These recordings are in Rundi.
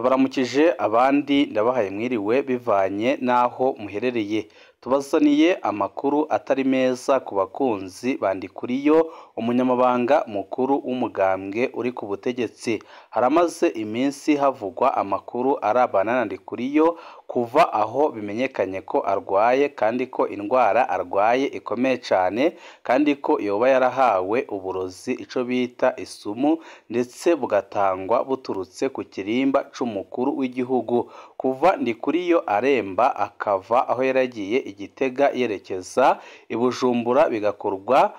Ndabaramukije abandi ndabahaye mwiriwe bivanye naho muherereye. Tubazaniye amakuru atari meza ku bakunzi bandikuriyo umunyamabanga mukuru w'umugambwe uri ku butegetsi. Haramaze iminsi havugwa amakuru arabana na Ndikuriyo kuva aho bimenyekanye ko arwaye kandi ko indwara arwaye ikomeye cyane kandi ko yoba yarahawe uburozi ico bita isumu ndetse bugatangwa buturutse ku kirimba c'umukuru w'igihugu. Kuva Ndikuriyo aremba akava aho yaragiye Igitega yerekeza i Bujumbura bigakorwa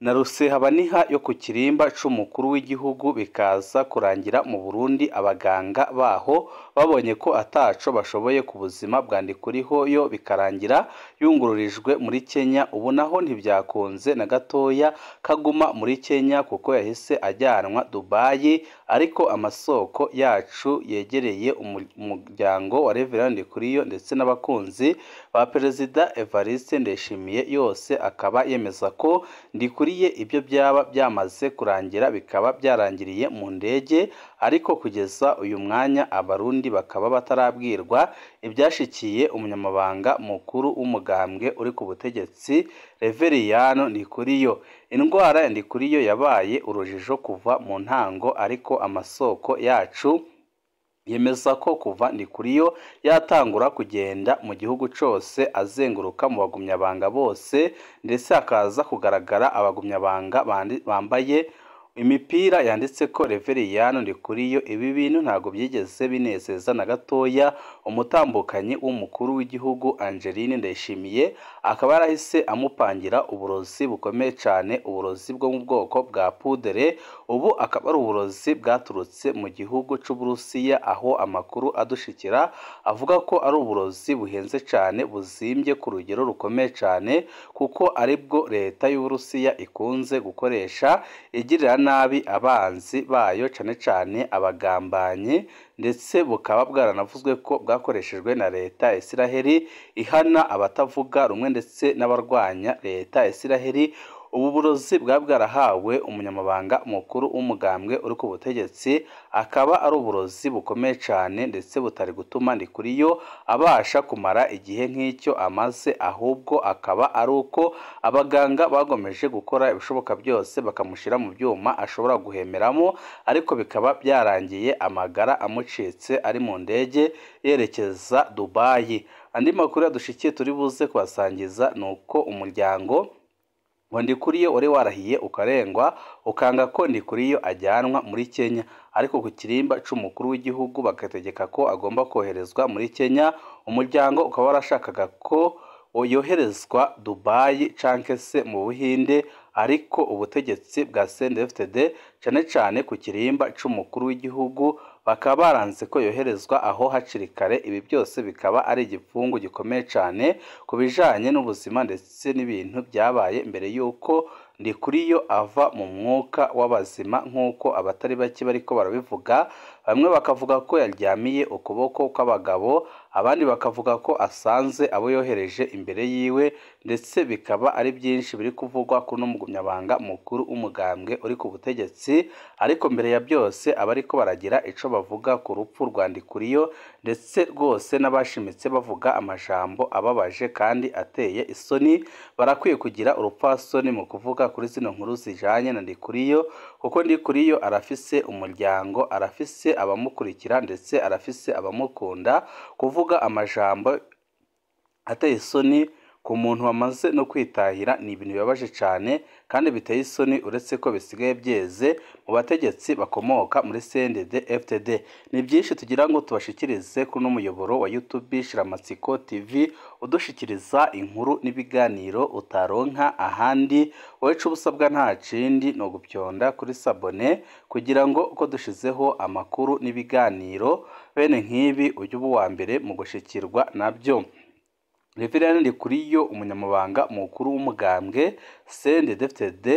na rusehabaniha yo ku kirimba c'umukuru w'igihugu bikaza kurangira mu Burundi abaganga baho babonye ko ataco bashoboye ku buzima bwa Ndikuriyo yo bikarangira yungururijwe muri Kenya. Ubu naho ntibyakunze na gatoya kaguma muri Kenya kuko yahise ajyanwa Dubai, ariko amasoko yacu yegereye umuryango wa Reverend Ndikuriyo ndetse n'abakunzi ba Perezida Evariste Ndayishimiye yose akaba yemeza ko Ndikuriyo ibyo byaba byamaze kurangira bikaba byarangiriye mu ndege, ariko kugeza uyu mwanya abarundi bakaba batarabwirwa ibyashikiye umunyamabanga mukuru w'umugambwe uri ku butegetsi Reveriyano Ndikuriyo. Indwara ya Ndikuriyo yabaye urujijo kuva mu ntango, ariko amasoko yacu yemeza ko kuva Ndikuriyo yatangura kugenda mu gihugu cyose azenguruka mu bagumyabanga bose, ndetse hakaza kugaragara abagumyabanga bambaye imipira yanditse ko Reveriyano Ndikuriyo. Ibi bintu ntabwo byigeze binezeza na gatoya umutambukanyi w'umukuru w'igihugu Angeline Ndayishimiye, akaba yarahise amupangira uburozi bukomeye cyane, uburozi bwo mu bwoko bwa pudere. Ubu akaba ari uburozi bwaturutse mu gihugu c'Uburusiya, aho amakuru adushikira avuga ko ari uburozi buhenze cyane buzimbye ku rugero rukomeye cyane, kuko aribwo leta y'Uburusiya ikunze gukoresha igirira nabi abanzi bayo cyane cyane abagambanyi, ndetse bukaba bwaranavuzwe ko bwakoreshejwe na leta ya Isiraheli ihana abatavuga rumwe ndetse n'abarwanya leta ya Isiraheli. Ubu burozi bwa bwarahawe umunyamabanga mukuru w'umugambwe uri ku butegetsi, akaba ari uburozi bukomeye cyane ndetse butari gutuma Ndikuriyo abasha kumara igihe nk'icyo amaze, ahubwo akaba ari uko abaganga bagomeje gukora ibishoboka byose bakamushyira mu byuma ashobora guhemeramo, ariko bikaba byarangiye amagara amucitse ari mu ndege yerekeza Dubai. Andi makuru yadushikiye turi buze kubasangiza ni uko umuryango wa Ndikuriyo wari warahiye ukarengwa ukanga ko Ndikuriyo ajyanwa muri Kenya, ariko ku kirimba c'umukuru w'igihugu bagategeka ko agomba koherezwa muri Kenya. Umuryango ukaba warashakaga ko yoherezwa Dubai canke se mu Buhinde, ariko ubutegetsi bwa CNDD-FDD cyane cyane ku kirimba c'umukuru w'igihugu bakaba baranze ko yoherezwa aho haciri kare. Ibi byose bikaba ari igipfungu gikomeye cyane ku bijanye n'ubuzima ndetse n'ibintu byabaye mbere y'uko Ndikuriyo ava mu mwuka w'abazima, nk'uko abatari bake bariko barabivuga. Bamwe bakavuga ko yaryamiye ukuboko kw'abagabo, abandi bakavuga ko asanze abo yohereje imbere yiwe, ndetse bikaba ari byinshi biri kuvugwa kuno mugumyabanga mukuru w'umugambwe uri ku butegetsi. Ariko mbere ya byose abariko baragira ico bavuga ku rupfu rwa Ndikuriyo, ndetse rwose n'abashimitse bavuga amajambo ababaje kandi ateye isoni, barakwiye kugira urupfasoni mu kuvuga kuri zino nkuru zijanye na Ndikuriyo, kuko Ndikuriyo arafise umuryango, arafise abamukurikira ndetse arafise abamukunda. Kuvuga amajambo ateye isoni ku muntu wamaze no kwitahira ni ibintu bibabaje cyane kandi biteye isoni, uretse ko bisigaye byeze mu bategetsi bakomoka muri CNDD-FDD. Ni byinshi tugira ngo tubashikirize kuri no muyoboro wa YouTube Shiramatsiko TV, udushikiriza inkuru n'ibiganiro utaronka ahandi. Wowe c'ubusabwa nta kindi no gupyonda kuri sabone, kugira ngo uko dushizeho amakuru n'ibiganiro bene nk'ibi ujye uba uwa mbere mu gushikirwa nabyo. Reverend Ndikuriyo umunyamabanga mukuru w'umugambwe CNDD-FDD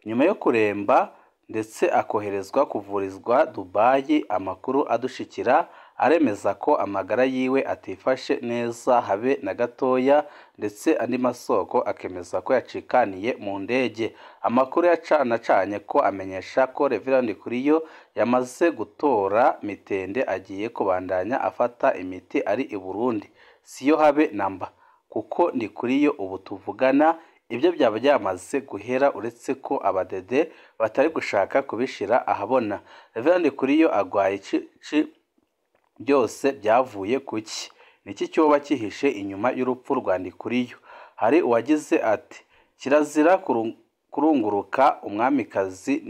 nyuma yo kuremba ndetse akoherezwa kuvurizwa Dubai, amakuru adushikira aremeza ko amagara yiwe atifashe neza habe na gatoya, ndetse andi masoko akemeza ko yacikaniye mu ndege. Amakuru yacanacanye ko amenyesha ko Reverend Ndikuriyo yamaze gutora mitende agiye kubandanya afata imiti ari i Burundi. Siyo habe namba, kuko Ndikuriyo ubu tuvugana ibyo byaba byamaze guhera, uretse ko abadede batari gushaka kubishira ahabona. Reverend Ndikuriyo agwaye byose byavuye kuki? Niki cyoba kihishe inyuma y'urupfu rwa Ndikuriyo? Hari uwagize ati kirazira kurunguruka umwamikazi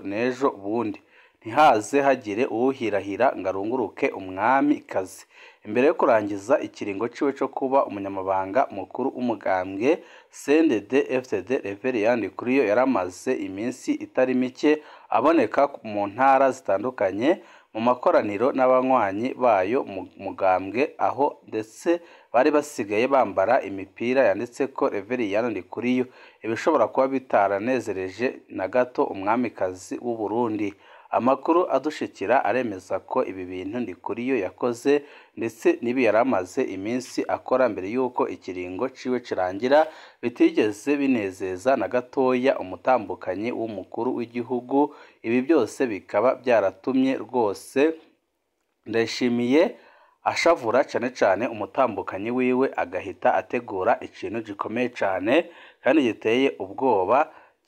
nejo bundi, ntihaze hagire uwuhirahira ngo arunguruke umwamikazi. Imbere yo kurangiza ikiringo ciwe cyo kuba umunyamabanga mukuru w'umugambwe CNDD-FDD, Reverend Ndikuriyo yaramaze iminsi itari mike aboneka mu ntara zitandukanye mu makoraniro n'abanywanyi bayo mu mugambwe, aho ndetse bari basigaye bambara imipira yanditse ko Reverend Ndikuriyo, ibishobora kuba bitaranezereje na gato umwamikazi w'u Burundi. Amakuru adushikira aremeza ko ibi bintu Ndikuriyo yakoze ndetse n'ibi yaramaze iminsi akora mbere y'uko ikiringo ciwe kirangira bitigeze binezeza na gatoya umutambukanyi w'umukuru w'igihugu. Ibi byose bikaba byaratumye rwose Ndayishimiye ashavura cyane umutambukanyi wiwe, agahita ategura ikintu gikomeye cyane kandi giteye ubwoba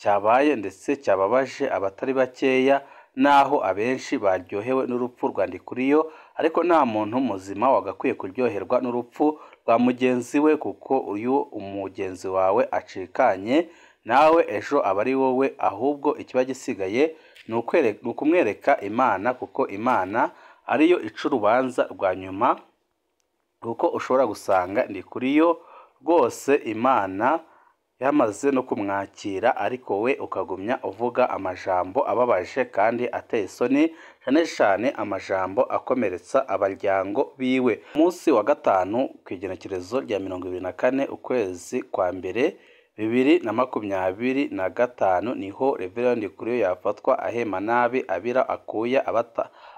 cyabaye ndetse cyababaje abatari bakeya, naho abenshi baryohewe n'urupfu rwa Ndikuriyo, ariko nta muntu muzima wagakwiye kuryoherwa n'urupfu rwa mugenzi we, kuko uyu umugenzi wawe acikanye nawe ejo aba ari wowe, ahubwo ikiba gisigaye ni ukumwereka Imana, kuko Imana ariyo ica urubanza rwa nyuma, kuko ushobora gusanga Ndikuriyo rwose Imana yamaze no kumwakira, ariko we ukagumya uvuga amajambo ababaje kandi ateye isoni, cyane amajambo akomeretsa abaryango biwe. Munsi wa gatanu ku igenekerezo rya 24 ukwezi kwa mbere 2025 niho Reverend Ndikuriyo yafatwa ahema nabi abira akuya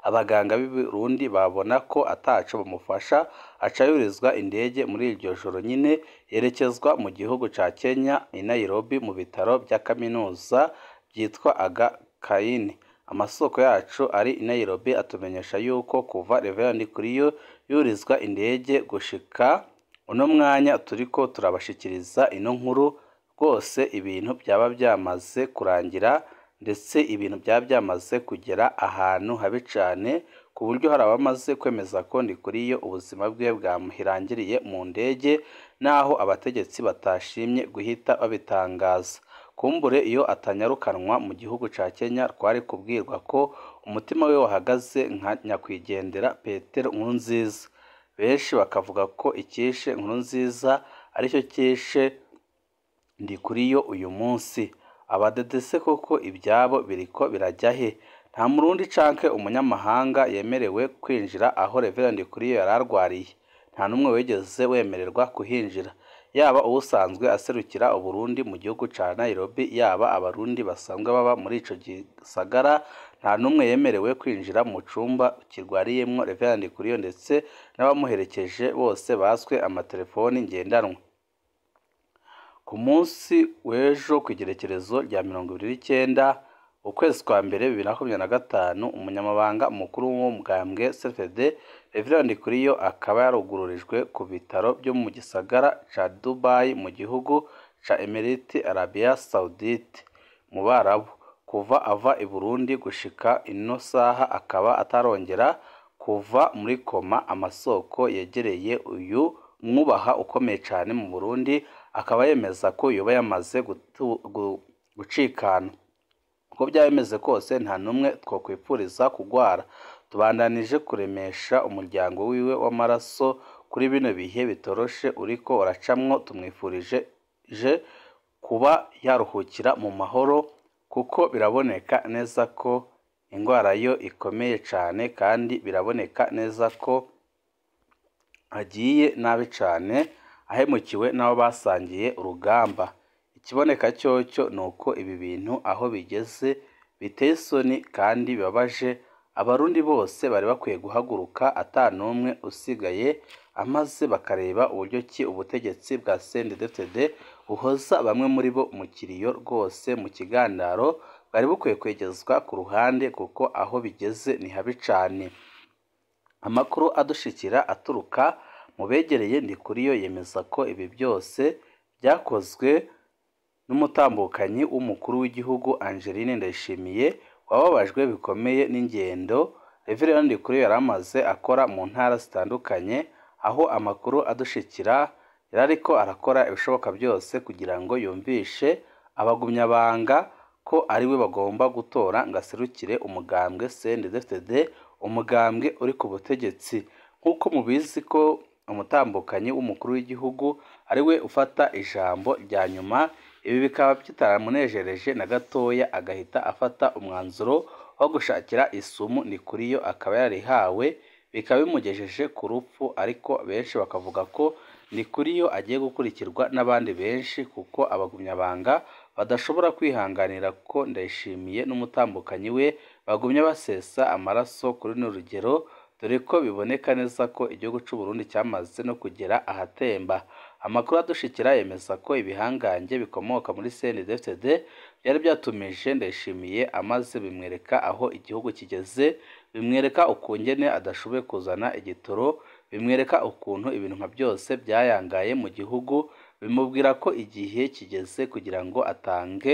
abaganga b'i Burundi babona ko ataco bamufasha, acayurizwa indege muri iryo joro nyine yerekezwa mu gihugu ca Kenya i Nairobi mu bitaro bya kaminuza byitwa Aga Khan. Amasoko yacu ari i Nairobi atumenyesha yuko kuva Reverend Ndikuriyo yurizwa indege gushika uno mwanya turiko turabashikiriza ino nkuru, rwose ibintu byaba byamaze kurangira, ndetse ibintu byaba byamaze kugera ahantu habi cyane, ku buryo hari abamaze kwemeza ko Ndikuriyo ubuzima bwe bwamuhirangiriye mu ndege, naho abategetsi batashimye guhita babitangaza. Kumbure iyo atanyarukanwa mu gihugu ca Kenya twari kubwirwa ko umutima we wahagaze nka nyakwigendera Petero Nkurunziza. Benshi bakavuga ko ikishe Nkurunziza aricyo kishe Ndikuriyo uyu munsi. Abadedese koko ibyabo biriko birajya he? Nta murundi canke umunyamahanga yemerewe kwinjira aho Reverend Ndikuriyo yararwariye, nta numwe wigeze wemererwa kuhinjira, yaba ubusanzwe aserukira Uburundi mu gihugu ca Nairobi, yaba abarundi basanzwe baba muri ico gisagara, nta numwe yemerewe kwinjira mu cumba kirwariyemwo Reverend Ndikuriyo, ndetse n'abamuherekeje bose baswe amatelefoni ngendanwa. Ku munsi w'ejo ku igerekerezo rya 29 ukwezi kwa mbere 2025 umunyamabanga mukuru w'umugambwe CFD Reverend Ndikuriyo akaba yarugururijwe ku bitaro byo mu gisagara ca Dubai mu gihugu ca Emirate Arabia Saudite mu Barabu. Kuva ava i Burundi gushika ino saha akaba atarongera kuva muri koma. Amasoko yegereye uyu mwubaha ukomeye cyane mu Burundi akaba yemeza ko yoba yamaze gucikana. Uko byabemeze kose nta numwe twokwifuriza kugwara. Tubandanije kuremesha umuryango wiwe w'amaraso kuri bino bihe bitoroshe uriko uracamwo. Tumwifurije kuba yaruhukira mu mahoro, kuko biraboneka neza ko indwara yo ikomeye cyane, kandi biraboneka neza ko agiye nabi cyane, ahemukiwe n'abo basangiye urugamba. Ikiboneka cyocyo nuko ibi bintu aho bigeze biteye isoni kandi bibabaje, abarundi bose bari bakwiye guhaguruka atanumwe usigaye, amaze bakareba uburyo ki ubutegetsi bwa CNDD-FDD buhoza bamwe muri bo mu kiriyo rwose mu kigandaro, bari bukwiye kwegezwa ku ruhande kuko aho bigeze ni habi cane. Amakuru adushikira aturuka mu begereye Ndikuriyo yemeza ko ibi byose byakozwe n'umutambukanyi w'umukuru w'igihugu Angeline Ndayishimiye, wababajwe bikomeye n'ingendo Reverend Ndikuriyo yari amaze akora mu ntara zitandukanye, aho amakuru adushikira yari ariko arakora ibishoboka byose kugira ngo yumvishe abagumyabanga ko ari we bagomba gutora ngo aserukire umugambwe CNDD-FDD, umugambwe uri ku butegetsi. Nk'uko mubizi ko umutambukanyi w'umukuru w'igihugu ari we ufata ijambo rya nyuma, ibi bikaba bitaramunejereje na gatoya, agahita afata umwanzuro wo gushakira isumu Ndikuriyo akaba yarihawe, bikaba bimugejeje ku rupfu. Ariko benshi bakavuga ko Ndikuriyo agiye gukurikirwa n'abandi benshi kuko abagumyabanga badashobora kwihanganira ko Ndayishimiye n'umutambukanyi we bagumye basesa amaraso kuri runo rugero, dore ko biboneka neza ko igihugu cy'u Burundi cyamaze no kugera ahatemba. Amakuru adushikira yemeza ko ibihangange bikomoka muri CNDD-FDD byari byatumije Ndayishimiye, amaze bimwereka aho igihugu kigeze, bimwereka ukungene adashoboye kuzana igitoro, bimwereka ukuntu ibintu nka byose byayangaye mu gihugu, bimubwira ko igihe kigeze kugira ngo atange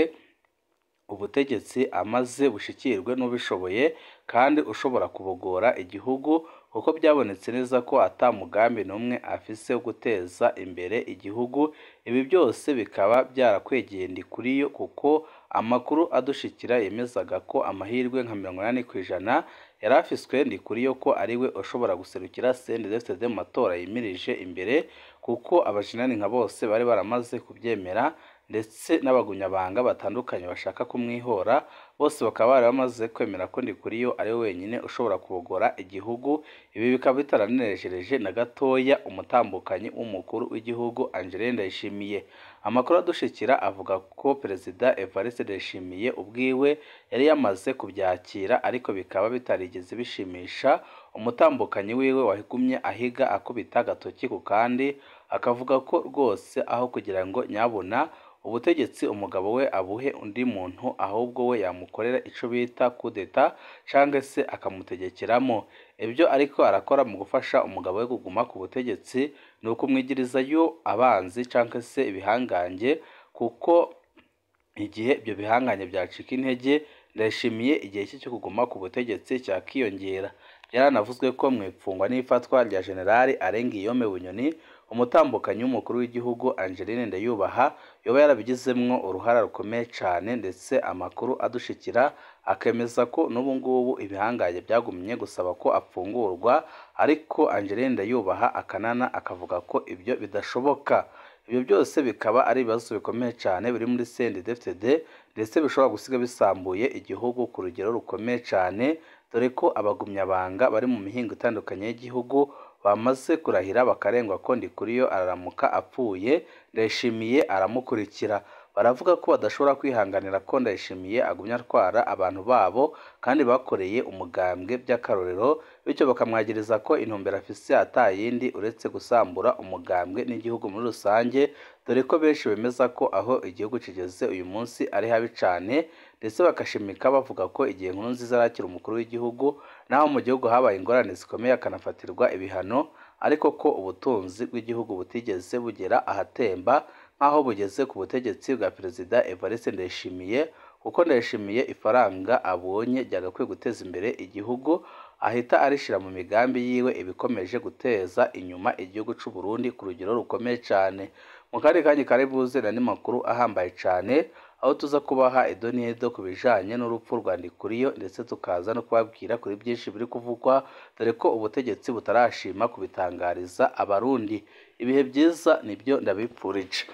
ubutegetsi amaze bushikirwe n'ubishoboye kandi ushobora kubogora igihugu, kuko byabonetse neza ko atamugambi n'umwe afise wo guteza imbere igihugu. Ibi byose bikaba byarakwegeye Ndikuriyo kuko amakuru adushikira yemezaga ko amahirwe nka 80% yari afiswe Ndikuriyo ko ari we ushobora guserukira CNDD-FDD mu matora yimirije imbere, kuko abajinani nka bose bari baramaze kubyemera, ndetse n'abagumyabanga batandukanye bashaka kumwihora bose bakaba bari bamaze kwemera ko Ndikuriyo ari we wenyine ushobora kubogora igihugu. Ibi bikaba bitaranejereje na gatoya umutambukanyi w'umukuru w'igihugu Angeline Ndayishimiye. Amakuru adushikira avuga ko Perezida Evariste Ndayishimiye ubwiwe yari yamaze kubyakira, ariko bikaba bitarigeze bishimisha umutambukanyi wiwe wahigumye ahiga akubita agatoki ku kandi, akavuga ko rwose aho kugira ngo nyabona ubutegetsi umugabo we abuhe undi muntu, ahubwo we yamukorera ico bita kudeta canke se akamutegekeramo. Ibyo ariko arakora mu gufasha umugabo we kuguma ku butegetsi ni ukumwigirizayo abanzi canke se ibihangange, kuko igihe ibyo bihanganye byacika intege Ndayishimiye igihe cyo kuguma ku butegetsi cyakiyongera. Byaranavuzwe ko mu ipfungwa n'ifatwa rya General Arengiyome Bunyoni, umutambukanyi w'umukuru w'igihugu Angeline Ndayubaha yoba yarabigizemwo uruhara rukomeye cyane, ndetse amakuru adushikira akemeza ko n'ubu ngubu ibihangaye byagumye gusaba ko apfungurwa, ariko Angeline Ndayubaha akanana akavuga ko ibyo bidashoboka. Ibyo byose bikaba ari ibibazo bikomeye cyane biri muri CNDD-FDD, ndetse bishobora gusiga bisambuye igihugu ku rugero rukomeye cyane, dore ko abagumyabanga bari mu mihingo itandukanye y'igihugu bamaze kurahira bakarengwa ko Ndikuriyo araramuka apfuye Ndayishimiye aramukurikira. Baravuga ko badashobora kwihanganira ko Ndayishimiye agumya atwara abantu babo kandi bakoreye umugambwe by'akarorero, bityo bakamwagiriza ko intumbero afise atayindi uretse gusambura umugambwe n'igihugu muri rusange, dore ko benshi bemeza ko aho igihugu kigeze uyu munsi ari habi cyane, ndetse bakashimika bavuga ko igihe Nkurunziza arakira umukuru w'igihugu naho mu gihugu habaye ingorane zikomeye akanafatirwa ibihano, ariko ko ubutunzi bw'igihugu butigeze bugera ahatemba nk'aho bugeze ku butegetsi bwa Perezida Evariste Ndayishimiye, kuko Ndayishimiye ifaranga abonye ryagakwiye guteza imbere igihugu ahita arishira mu migambi yiwe, ibikomeje guteza inyuma igihugu cy'u Burundi ku rugero rukomeye cyane. Mu kandi kanya kari buze n'andi makuru ahambaye cyane, aho tuza kubaha idonido ku bijanye n'urupfu rwa Ndikuriyo, ndetse tukaza no kubabwira kuri byinshi biri kuvugwa, dore ko ubutegetsi butarashima kubitangariza abarundi. Ibihe byiza nibyo ndabipfurije.